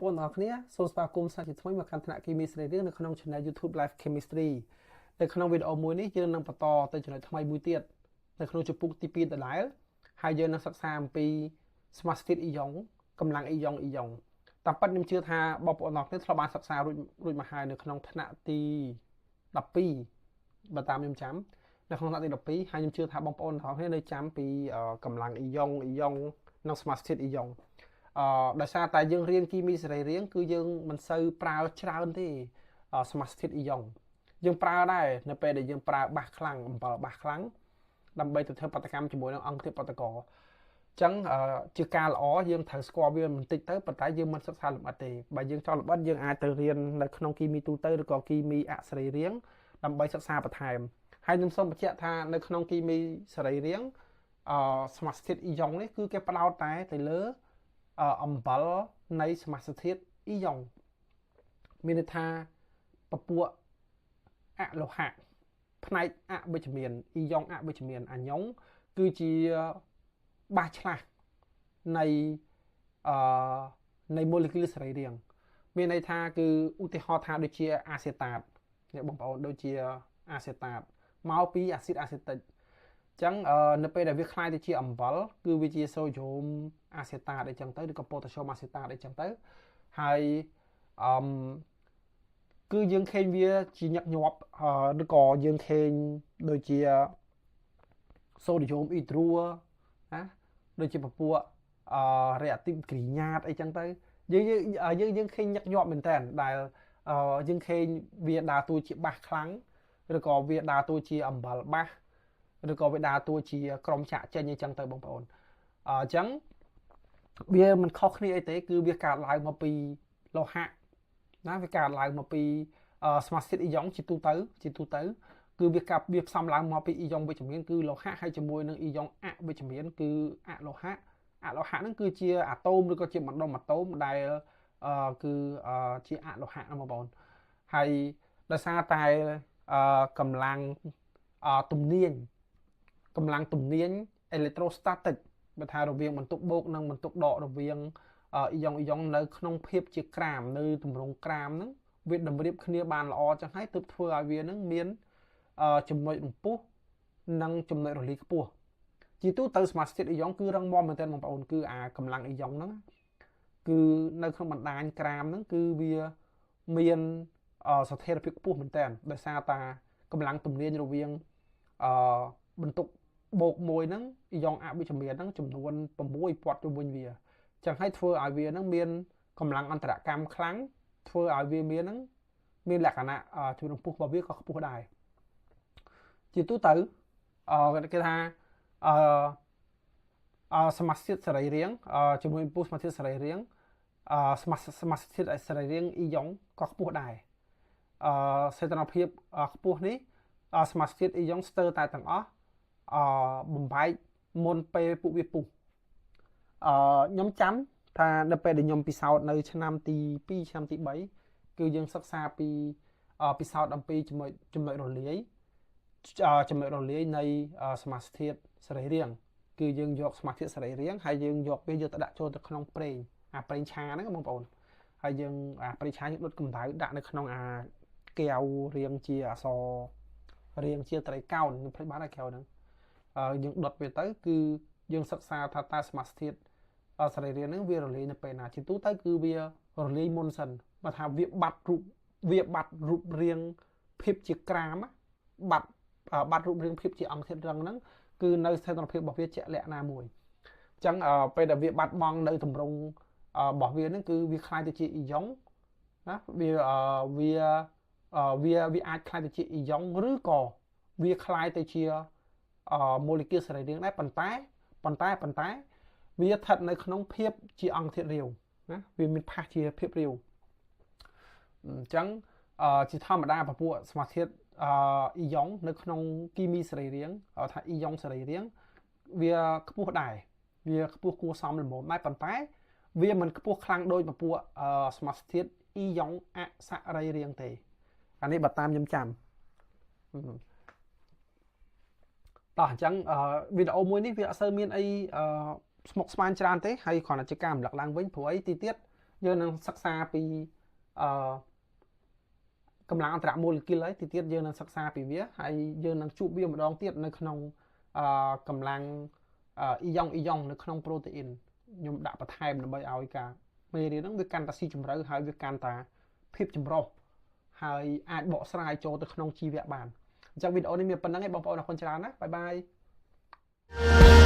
ប្អូនទាំងអស់គ្នាសូមស្វាគមន៍សាជាថ្មីមកកាន់ថ្នាក់គីមីស្រីរៀងនៅក្នុង Channel YouTube Live Chemistry នៅក្នុងវីដេអូមួយនេះយើងនឹងបន្តទៅចំណុចថ្មីមួយទៀតនៅក្នុងជំពូកទី2ដដែលហើយយើងនឹងសិក្សាអំពី Smart State អ៊ីយ៉ុងកម្លាំងអ៊ីយ៉ុងតាមពិតខ្ញុំជឿថាបងប្អូនទាំងអស់គ្នាធ្លាប់បានសិក្សារួចមកហើយនៅក្នុងថ្នាក់ទី12បើតាមខ្ញុំចាំនៅក្នុងថ្នាក់ទី12ហើយខ្ញុំជឿថាបងប្អូនទាំងអស់គ្នានៅចាំពីកម្លាំងអ៊ីយ៉ុងនិង Smart State អ៊ីយ៉ុងដោយសារតែយើងរៀនគីមីសរីរាង្គគឺយើងមិនសូវប្រើច្រើនទេSmart State អ៊ីយ៉ុងយើងប្រើដែរនៅពេលដែលយើងប្រើបាសខ្លាំងអំបិលបាសខ្លាំងដើម្បីទៅធ្វើបដកម្មជាមួយនឹងអង្គធាតុបដកអញ្ចឹងជាការល្អយើងត្រូវស្គាល់វាបន្តិចទៅប៉ុន្តែយើងមិនសិក្សាលម្អិតទេបើយើងចង់លម្អិតយើងអាចទៅរៀននៅក្នុងគីមីទូទៅឬក៏គីមីអសរីរាង្គដើម្បីសិក្សាបន្ថែមហើយខ្ញុំសូមបញ្ជាក់ថានៅក្នុងគីមីសរីរាង្គSmart State អ៊ីយ៉ុងនេះគឺគេផ្ដោតតែទៅលើអំបិលនៃសមាសធាតុអ៊ីយ៉ុងមានន័យថាពពួកអលោហៈផ្នែកអវិជ្ជមានអ៊ីយ៉ុងអវិជ្ជមានអាយ៉ុងគឺជាបាសឆ្លាស់នៃម៉ូលេគុលសរីរាង្គមានន័យថាគឺឧទាហរណ៍ថាដូចជាអាសេតាតអ្នកបងប្អូនដូចជាអាសេតាតមកពីអាស៊ីតអាសេតិកចឹងនៅពេលដែលវាคล้ายទៅជាអំបិលគឺវាជាសូដ្យូមអាសេតាតអីចឹងទៅឬក៏ប៉ូតាស្យូមអាសេតាតអីចឹងទៅហើយគឺយើងឃើញវាជាញឹកញាប់ឬក៏យើងឃើញដូចជាសូដ្យូមអ៊ីដ្រូណាដូចជាពពួកreactive គ្រីញ៉ាតអីចឹងទៅយើងឃើញញឹកញាប់មែនតើដែលយើងឃើញវាដើរតួជាបាសខ្លាំងឬក៏វាដើរតួជាអំបិលបាសឬក៏វាដើរតួជាក្រុមចាក់ចេញអីចឹងទៅបងប្អូនអញ្ចឹងវាមិនខុសគ្នាអីទេគឺវាកើតឡើងមកពីលោហៈណាវាកើតឡើងមកពី Smart State អ៊ីយ៉ុងជាទូទៅគឺវាផ្សំឡើងមកពីអ៊ីយ៉ុងវិជ្ជមានគឺលោហៈហើយជាមួយនឹងអ៊ីយ៉ុងអវិជ្ជមានគឺអលោហៈហ្នឹងគឺជាអាតូមឬក៏ជាបណ្ដុំអាតូមដែលគឺជាអលោហៈបងប្អូនហើយដោយសារតែកម្លាំងទំនាញ electrostatic បើថារវាងបន្ទុកបូកនិងបន្ទុកដករវាងអ៊ីយ៉ុងនៅក្នុងភាពជាក្រាមនៅទម្រង់ក្រាមហ្នឹងវាតម្រៀបគ្នាបានល្អចឹងហើយទើបធ្វើឲ្យវានឹងមានចំណុចរំពុះនិងចំណុចរលាយខ្ពស់ជាទូទៅ Smart State អ៊ីយ៉ុងគឺរឹងមាំមែនទែនបងប្អូនគឺអាកម្លាំងអ៊ីយ៉ុងហ្នឹងគឺនៅក្នុងបណ្ដាញក្រាមហ្នឹងគឺវាមានស្ថិរភាពខ្ពស់មែនទែនដោយសារតាកម្លាំងទំនាញរវាងបន្ទុកបូកមួយហ្នឹងអ៊ីយ៉ុងអវិជ្ជមានហ្នឹងចំនួន6ពាត់ជុំវិញវាចឹងហើយធ្វើឲ្យវាហ្នឹងមានកម្លាំងអន្តរកម្មខ្លាំងធ្វើឲ្យវាមានលក្ខណៈជំរុំពុះរបស់វាក៏ខ្ពស់ដែរជាទូទៅគេថាសមាសធាតុសរីរាង្គជាមួយពុះសមាសធាតុសរីរាង្គសមាសធាតុសរីរាង្គអ៊ីយ៉ុងក៏ខ្ពស់ដែរសីតុណ្ហភាពខ្ពស់នេះសមាសធាតុអ៊ីយ៉ុងស្ទើរតែទាំងអស់បំបែកមុនពេលពួកវាពុះខ្ញុំចាំថានៅពេលដែលខ្ញុំពិសោធន៍នៅឆ្នាំទី2ឆ្នាំទី3គឺយើងសិក្សាពីពិសោធន៍អំពីចំណុចរលាយនៃសមាសធាតុសរីរាង្គគឺយើងយកសមាសធាតុសរីរាង្គហើយយើងយកវាយកទៅដាក់ចូលទៅក្នុងប្រេងប្រេងឆាហ្នឹងបងប្អូនហើយយើងប្រេងឆាយើងដុតកម្ដៅដាក់នៅក្នុងកែវរាងជាអក្សររាងជាត្រីកោណខ្ញុំភ្លេចបានហើយកែវហ្នឹងយើងដុតវាទៅគឺយើងសិក្សាថាតើសមាសធាតុសរីរាង្គហ្នឹងវារលាយនៅពេលណាជាទូទៅគឺវារលាយមុនសិនបើថាវាបាត់រូបរាងភាពជាក្រាមបាត់រូបរាងភាពជាអង្គធាតុរឹងហ្នឹងគឺនៅស្ថិរភាពរបស់វាជាក់លាក់ណាមួយអញ្ចឹងពេលដែលវាបាត់បង់នៅទម្រង់របស់វាហ្នឹងគឺវាคล้ายទៅជាអ៊ីយ៉ុងណាវាអាចคล้ายទៅជាអ៊ីយ៉ុងឬក៏វាคล้ายទៅជាម៉ូលេគុលសរីរាង្គដែរប៉ុន្តែវាស្ថិតនៅក្នុងភាពជាអង្គធាតុរាវណាវាមានផាសជាភាពរាវអញ្ចឹងជាធម្មតាពពួកសមាសធាតុអ៊ីយ៉ុងនៅក្នុងគីមីសរីរាង្គថាអ៊ីយ៉ុងសរីរាង្គវាខ្ពស់ដែរវាខ្ពស់គួរសមល្មមដែរប៉ុន្តែវាមិនខ្ពស់ខ្លាំងដូចពពួកសមាសធាតុអ៊ីយ៉ុងអសរីរាង្គទេអានេះបើតាមខ្ញុំចាំតោះអញ្ចឹងវីដេអូមួយនេះវាអត់សូវមានអីស្មុគស្មាញច្រើនទេហើយគ្រាន់តែជាការរំលឹកឡើងវិញព្រោះអីទីទៀត យើងនឹងសិក្សាពីអឺកម្លាំងអន្តរម៉ូលេគុលហើយទីទៀតយើងនឹងសិក្សាពីវាហើយយើងនឹងជួបវាម្ដងទៀតនៅក្នុងកម្លាំងអ៊ីយ៉ុងនៅក្នុងប្រូតេអ៊ីនខ្ញុំដាក់បន្ថែមដើម្បីឲ្យការមេរៀនហ្នឹងវាកាន់តែស៊ីជម្រៅហើយវាកាន់តែភាពចម្រុះហើយអាចបកស្រាយចូលទៅក្នុងជីវៈបានអញ្ចឹងវីដេអូនេះមានប៉ុណ្្នឹងឯងបងប្អូនអរគុណច្រើនណាបាយបាយ